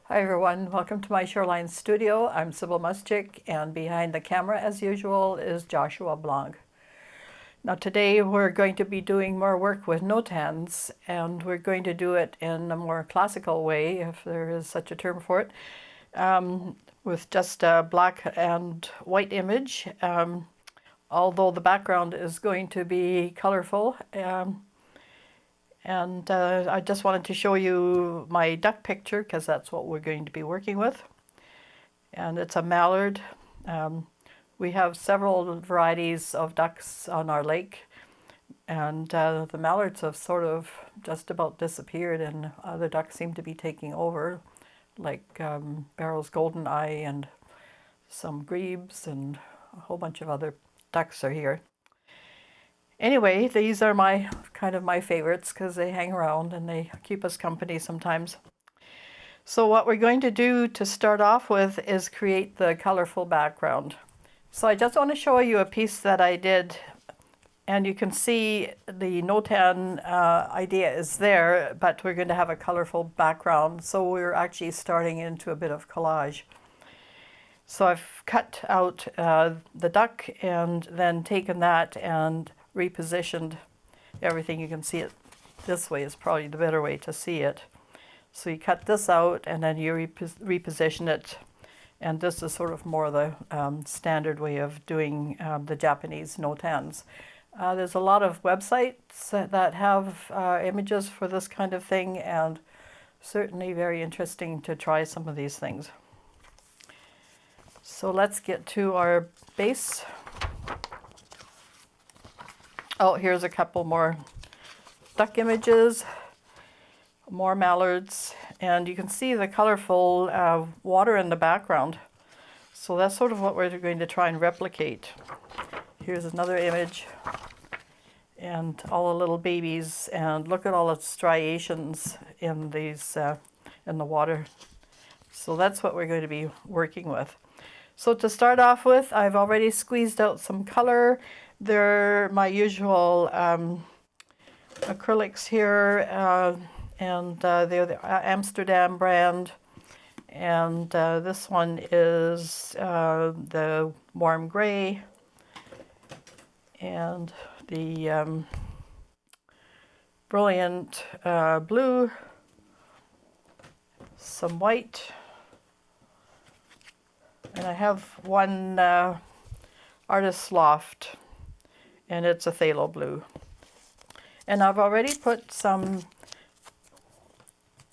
Hi everyone, welcome to my Shoreline Studio. I'm Sybille Muschik, and behind the camera as usual is Joshua Blanc. Now today we're going to be doing more work with Notans, and we're going to do it in a more classical way, if there is such a term for it, with just a black and white image, although the background is going to be colorful. I just wanted to show you my duck picture because that's what we're going to be working with. And it's a mallard. We have several varieties of ducks on our lake, and the mallards have sort of just about disappeared, and other ducks seem to be taking over, like Barrow's goldeneye and some grebes, and a whole bunch of other ducks are here. Anyway, these are my favorites because they hang around and they keep us company sometimes. So what we're going to do to start off with is create the colorful background. So I just want to show you a piece that I did, and you can see the Notan idea is there, but we're going to have a colorful background. So we're actually starting into a bit of collage. So I've cut out the duck and then taken that and repositioned everything. You can see it this way is probably the better way to see it. So you cut this out and then you reposition it, and this is sort of more the standard way of doing the Japanese Notans. There's a lot of websites that have images for this kind of thing, and certainly very interesting to try some of these things. So let's get to our base. Oh, here's a couple more duck images, more mallards, and you can see the colorful water in the background. So that's sort of what we're going to try and replicate. Here's another image, and all the little babies, and look at all the striations in these in the water. So that's what we're going to be working with. So to start off with, I've already squeezed out some color. They're my usual acrylics here, and they're the Amsterdam brand. And this one is the warm gray, and the brilliant blue, some white, and I have one Artist's Loft, and it's a phthalo blue. And I've already put some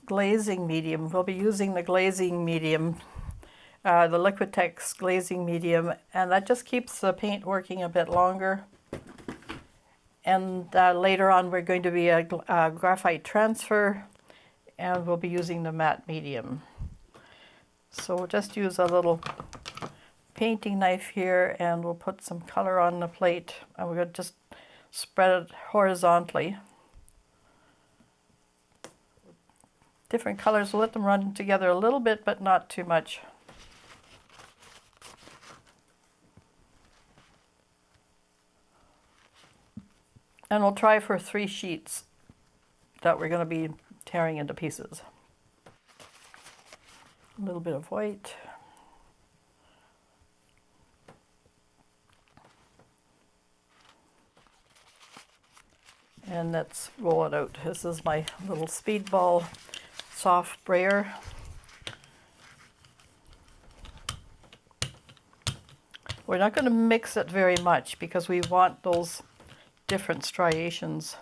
glazing medium. We'll be using the glazing medium, the Liquitex glazing medium, and that just keeps the paint working a bit longer. And later on we're going to be a graphite transfer, and we'll be using the matte medium. So we'll just use a little painting knife here, and we'll put some color on the plate, and we're going to just spread it horizontally. Different colors, we'll let them run together a little bit, but not too much. And we'll try for 3 sheets that we're going to be tearing into pieces. A little bit of white. And let's roll it out. This is my little speedball soft brayer. We're not going to mix it very much because we want those different striations.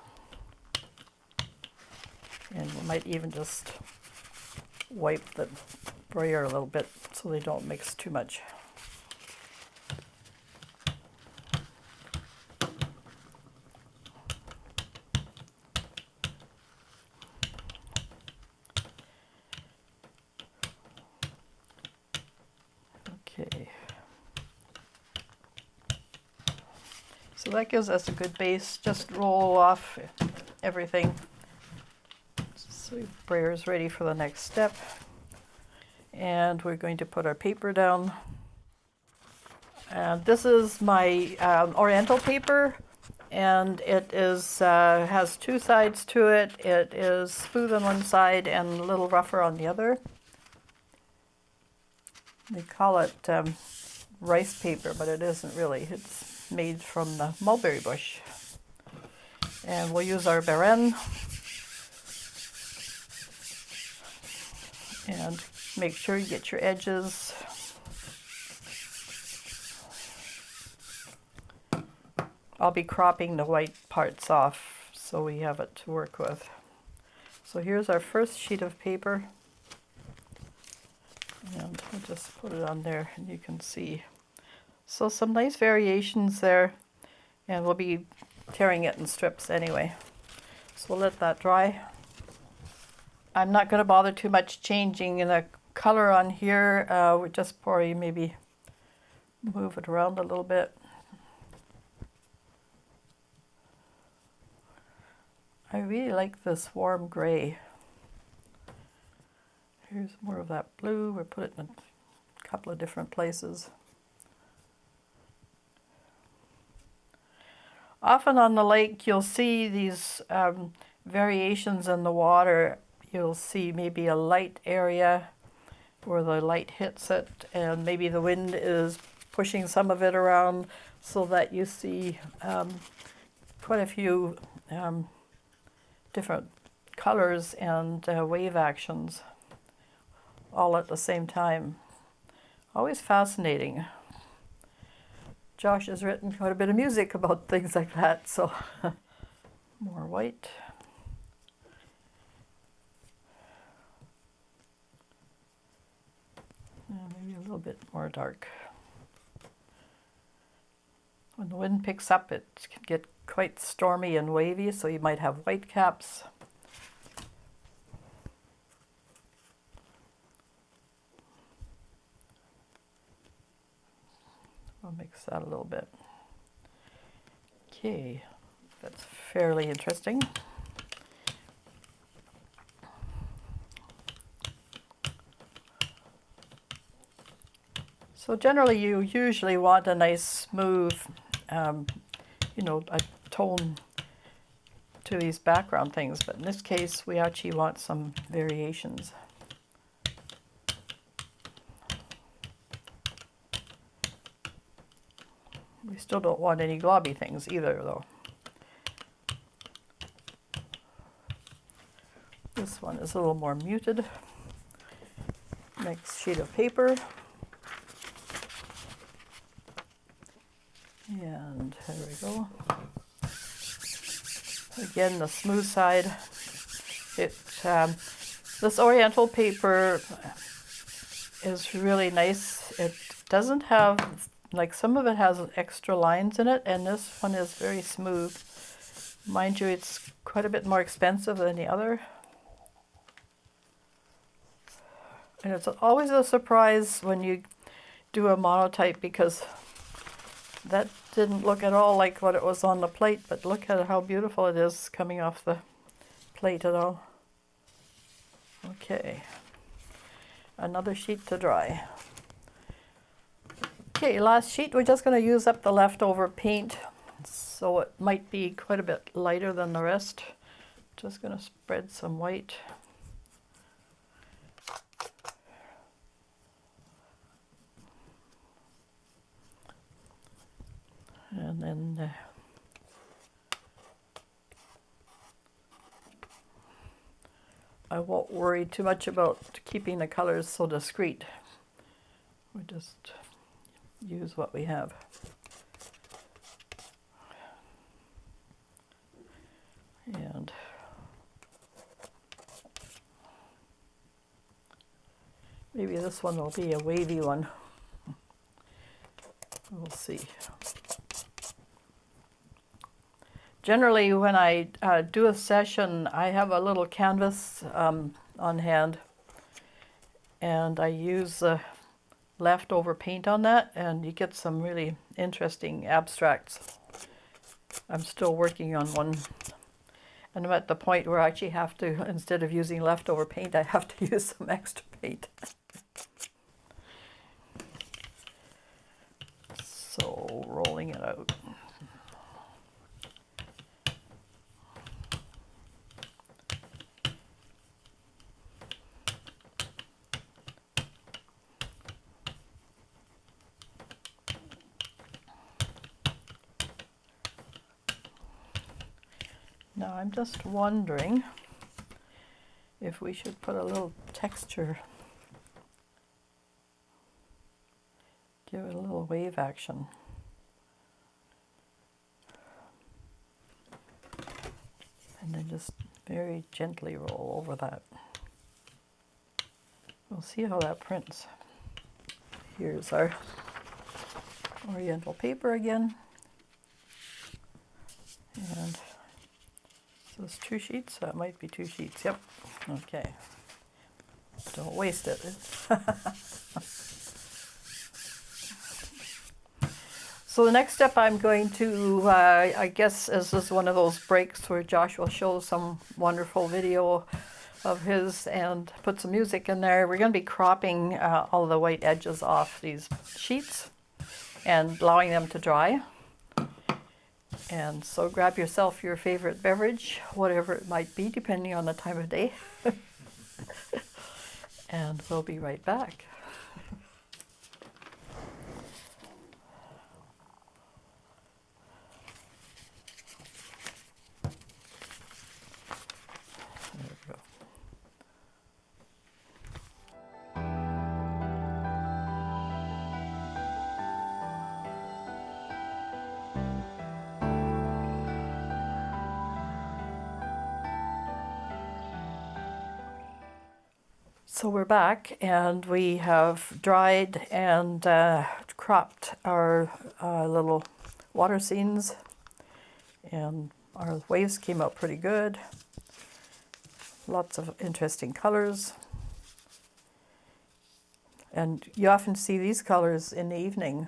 And we might even just wipe the brayer a little bit so they don't mix too much. Okay. So that gives us a good base. Just roll off everything. So the brayer is ready for the next step. And we're going to put our paper down. And this is my Oriental paper, and it is has 2 sides to it. It is smooth on one side and a little rougher on the other. They call it rice paper, but it isn't really. It's made from the mulberry bush. And we'll use our Beren and make sure you get your edges. I'll be cropping the white parts off so we have it to work with. So here's our first sheet of paper. And we'll just put it on there and you can see. So some nice variations there, and we'll be tearing it in strips anyway. So we'll let that dry. I'm not going to bother too much changing the color on here. We'll just probably maybe move it around a little bit. I really like this warm gray. Here's more of that blue. We'll put it in a couple of different places. Often on the lake you'll see these variations in the water. You'll see maybe a light area where the light hits it, and maybe the wind is pushing some of it around, so that you see quite a few different colors and wave actions all at the same time. Always fascinating. Josh has written quite a bit of music about things like that, so more white. And maybe a little bit more dark. When the wind picks up, it can get quite stormy and wavy, so you might have white caps. I'll mix that a little bit. Okay, that's fairly interesting. So generally you usually want a nice smooth, you know, a tone to these background things, but in this case we actually want some variations. We still don't want any globby things either, though. This one is a little more muted. Next sheet of paper. And there we go. Again, the smooth side. This oriental paper is really nice. It doesn't have, like, some of it has extra lines in it, and this one is very smooth. Mind you, it's quite a bit more expensive than the other. And it's always a surprise when you do a monotype, because that didn't look at all like what it was on the plate, but look at how beautiful it is coming off the plate at all. Okay, another sheet to dry. Okay, last sheet, we're just going to use up the leftover paint, so it might be quite a bit lighter than the rest. Just going to spread some white. And then I won't worry too much about keeping the colors so discreet. We just use what we have. And maybe this one will be a wavy one. We'll see. Generally, when I do a session, I have a little canvas on hand, and I use leftover paint on that, and you get some really interesting abstracts. I'm still working on one, and I'm at the point where I actually have to, instead of using leftover paint, I have to use some extra paint. So, rolling it out. Now I'm just wondering if we should put a little texture, give it a little wave action. And then just very gently roll over that. We'll see how that prints. Here's our Oriental paper again. And so it's 2 sheets, that might be 2 sheets, yep. Okay. Don't waste it. So the next step I'm going to, I guess this is one of those breaks where Josh will show some wonderful video of his and put some music in there. We're going to be cropping all the white edges off these sheets and allowing them to dry. And so grab yourself your favorite beverage, whatever it might be, depending on the time of day. And we'll be right back. So we're back, and we have dried and cropped our little water scenes, and our waves came out pretty good. Lots of interesting colors. And you often see these colors in the evening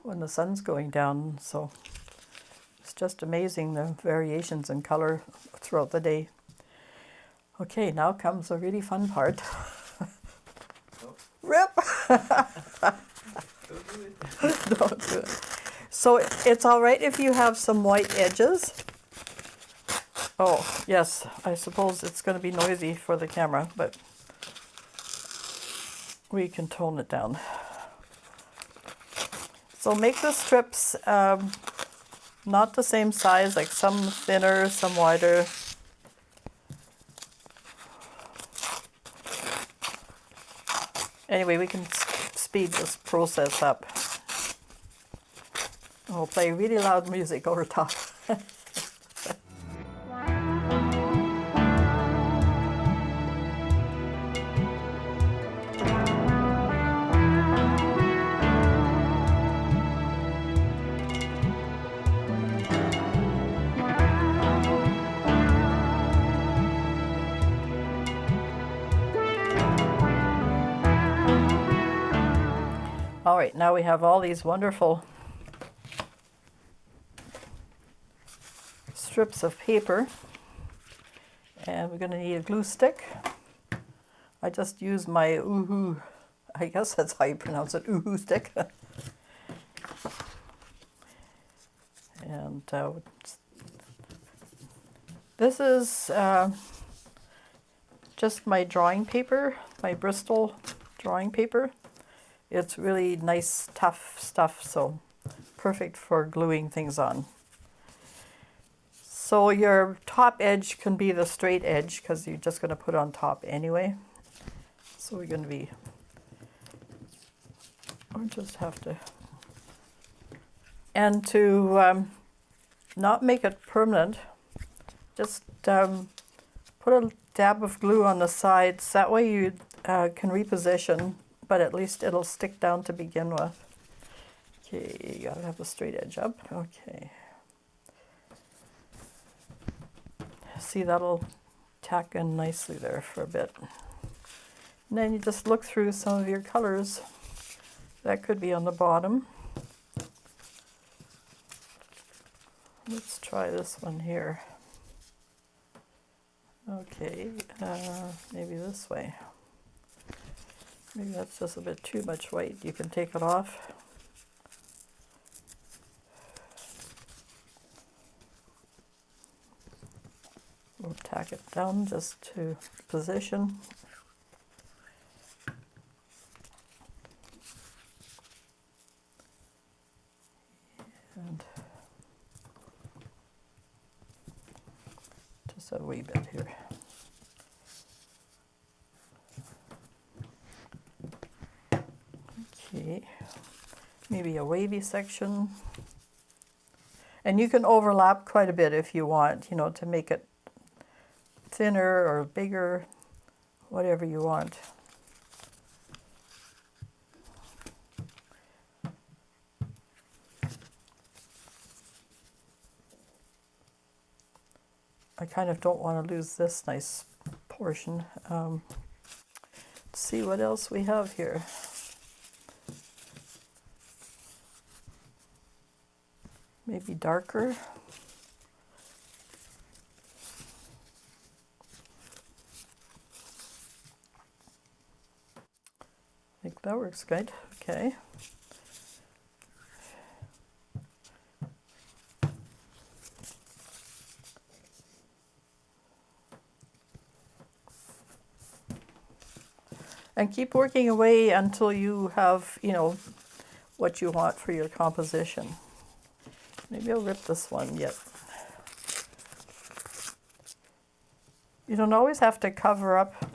when the sun's going down, so it's just amazing the variations in color throughout the day. Okay, now comes a really fun part. Rip! Don't do it. Don't do it. So it's all right if you have some white edges. Oh, yes, I suppose it's going to be noisy for the camera, but we can tone it down. So make the strips not the same size, like some thinner, some wider. Anyway, we can speed this process up. And we'll play really loud music over top. All right, now we have all these wonderful strips of paper, and we're going to need a glue stick. I just use my Oohoo, I guess that's how you pronounce it, Oohoo stick. And this is just my drawing paper, my Bristol drawing paper. It's really nice, tough stuff, so perfect for gluing things on. So your top edge can be the straight edge because you're just going to put on top anyway. So we're going to be, or just have to, and to not make it permanent, just put a dab of glue on the sides. That way you can reposition, but at least it'll stick down to begin with. Okay, you gotta have the straight edge up. Okay. See, that'll tack in nicely there for a bit. And then you just look through some of your colors. That could be on the bottom. Let's try this one here. Okay, maybe this way. Maybe that's just a bit too much white. You can take it off. We'll tack it down just to position. And a wee bit here. Okay, maybe a wavy section. And you can overlap quite a bit if you want, you know, to make it thinner or bigger, whatever you want. I kind of don't want to lose this nice portion. Let's see what else we have here. Maybe darker. I think that works good. Okay. And keep working away until you have, you know, what you want for your composition. Maybe I'll rip this one yet. You don't always have to cover up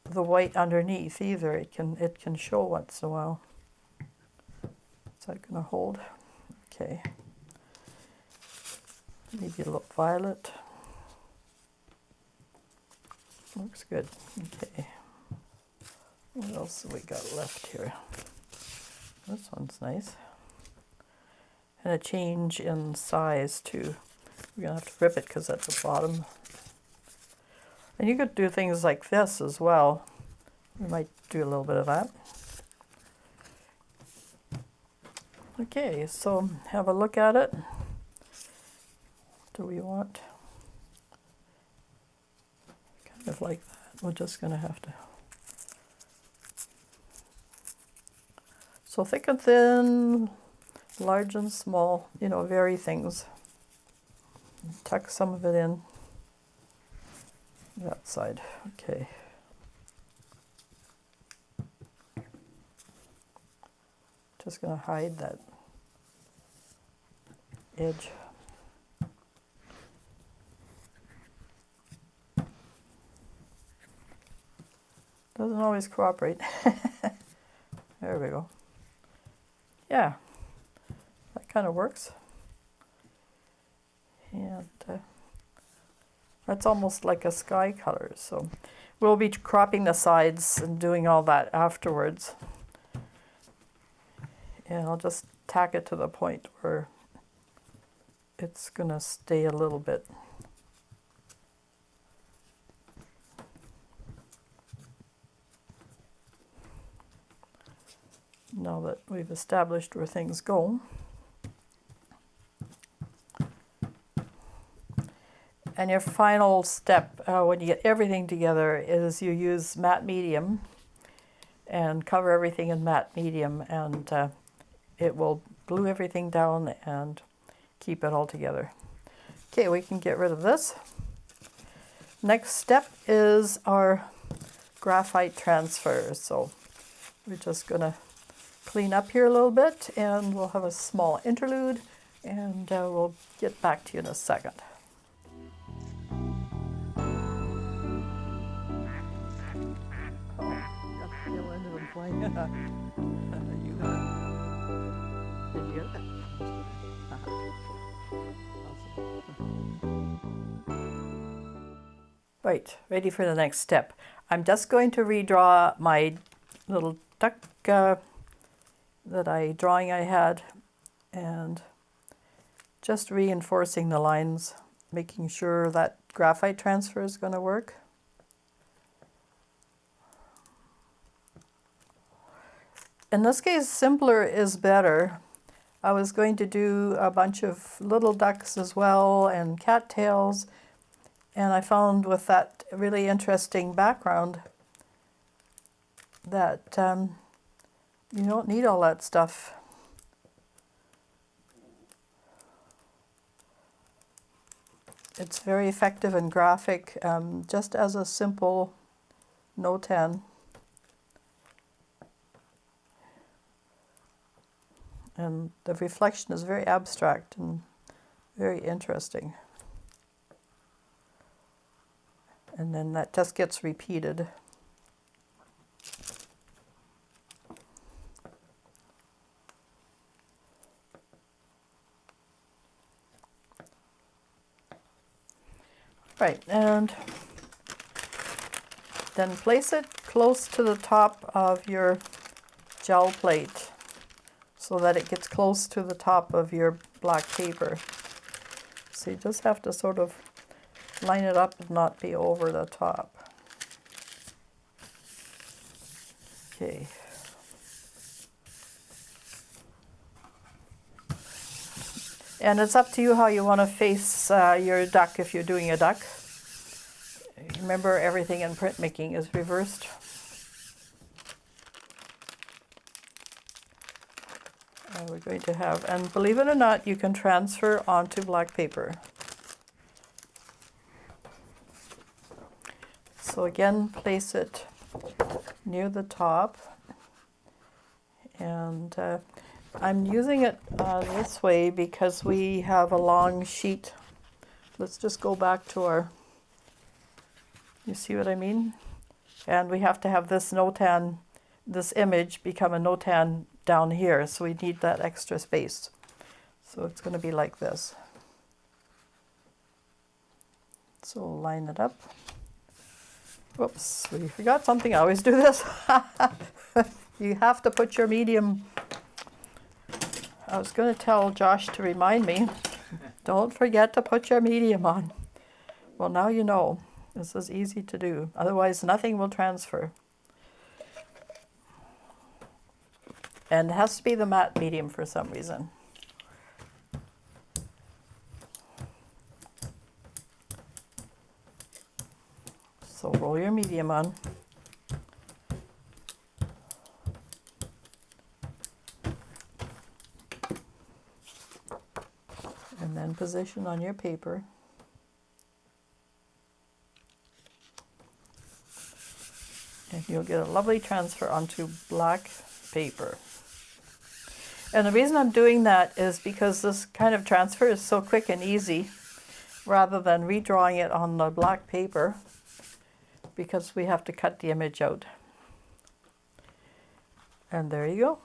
the white underneath either. It can show once in a while. Is that going to hold? Okay. Maybe a little violet. Looks good. Okay. What else have we got left here? This one's nice. And a change in size too. We're gonna have to rip it because that's the bottom. And you could do things like this as well. We might do a little bit of that. Okay, so have a look at it. What do we want? Kind of like that. We're just gonna have to. So thick and thin, large and small, you know, vary things. Tuck some of it in that side. Okay. Just going to hide that edge. Doesn't always cooperate. There we go. Yeah, that kind of works. And that's almost like a sky color. So we'll be cropping the sides and doing all that afterwards. And I'll just tack it to the point where it's going to stay a little bit. Now that we've established where things go. And your final step, when you get everything together, is you use matte medium and cover everything in matte medium, and it will glue everything down and keep it all together. Okay, we can get rid of this. Next step is our graphite transfer. So we're just going to clean up here a little bit, and we'll have a small interlude, and we'll get back to you in a second. Right, ready for the next step. I'm just going to redraw my little duck drawing I had, and just reinforcing the lines, making sure that graphite transfer is going to work. In this case, simpler is better. I was going to do a bunch of little ducks as well and cattails, and I found with that really interesting background that you don't need all that stuff. It's very effective and graphic, just as a simple Notan. And the reflection is very abstract and very interesting. And then that just gets repeated. Right, and then place it close to the top of your gel plate so that it gets close to the top of your black paper. So you just have to sort of line it up and not be over the top. Okay. And it's up to you how you want to face your duck if you're doing a duck. Remember, everything in printmaking is reversed. And we're going to have, and believe it or not, you can transfer onto black paper. So again, place it near the top. And I'm using it this way because we have a long sheet. Let's just go back to our, you see what I mean? And we have to have this Notan, this image become a Notan down here, so we need that extra space. So it's going to be like this. So line it up. Whoops, we forgot something. I always do this. You have to put your medium. I was going to tell Josh to remind me, don't forget to put your medium on. Well, now you know. This is easy to do. Otherwise, nothing will transfer. And it has to be the matte medium for some reason. So roll your medium on. And then position on your paper. And you'll get a lovely transfer onto black paper. And the reason I'm doing that is because this kind of transfer is so quick and easy, rather than redrawing it on the black paper, because we have to cut the image out. And there you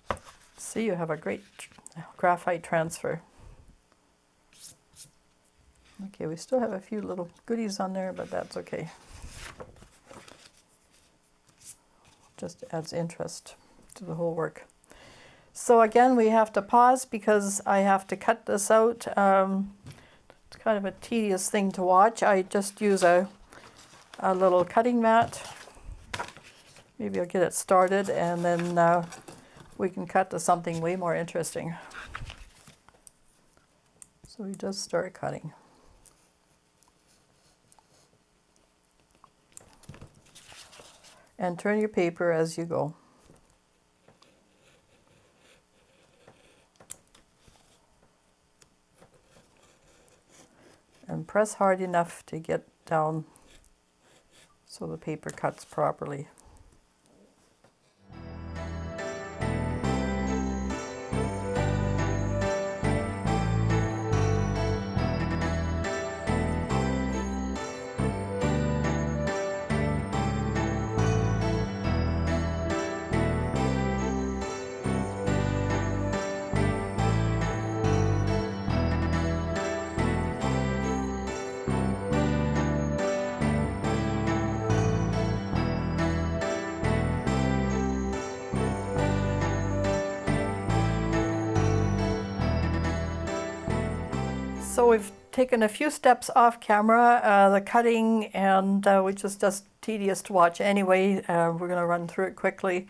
go. See, you have a great graphite transfer. Okay, we still have a few little goodies on there, but that's okay. Just adds interest to the whole work. So again, we have to pause because I have to cut this out. It's kind of a tedious thing to watch. I just use a little cutting mat. Maybe I'll get it started, and then we can cut to something way more interesting. So we just start cutting. And turn your paper as you go. And press hard enough to get down so the paper cuts properly. So we've taken a few steps off camera, the cutting, and which is just tedious to watch anyway. We're going to run through it quickly.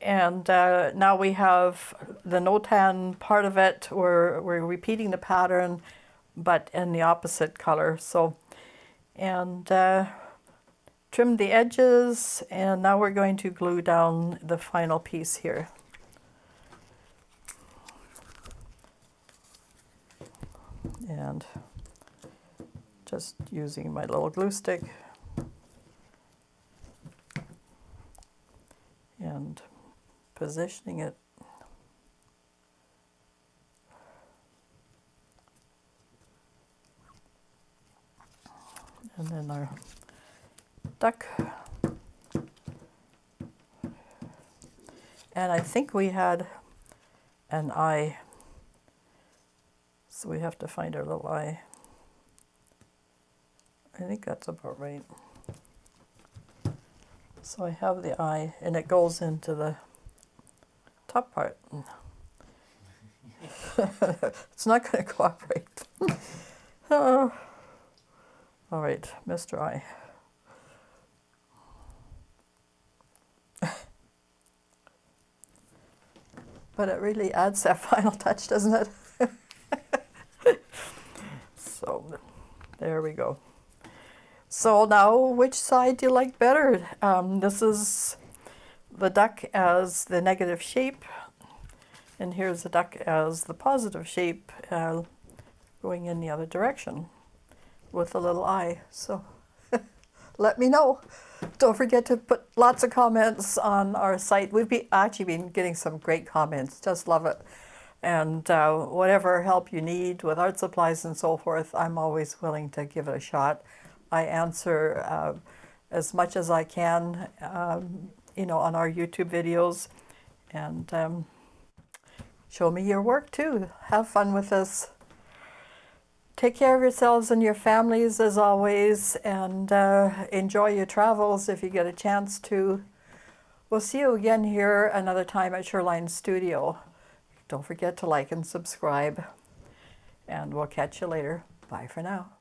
And now we have the Notan part of it. We're repeating the pattern, but in the opposite color. So, and trim the edges, and now we're going to glue down the final piece here. And just using my little glue stick and positioning it. And then our duck. And I think we had an eye, so we have to find our little eye. I think that's about right. So I have the eye, and it goes into the top part. It's not going to cooperate. All right, Mr. Eye. But it really adds that final touch, doesn't it? So, there we go. So now, which side do you like better? This is the duck as the negative shape, and here's the duck as the positive shape, going in the other direction with a little eye. So let me know. Don't forget to put lots of comments on our site. We've actually been getting some great comments. Just love it. And whatever help you need with art supplies and so forth, I'm always willing to give it a shot. I answer as much as I can, you know, on our YouTube videos. And show me your work too. Have fun with this. Take care of yourselves and your families as always, and enjoy your travels if you get a chance to. We'll see you again here another time at Shoreline Studio. Don't forget to like and subscribe, and we'll catch you later. Bye for now.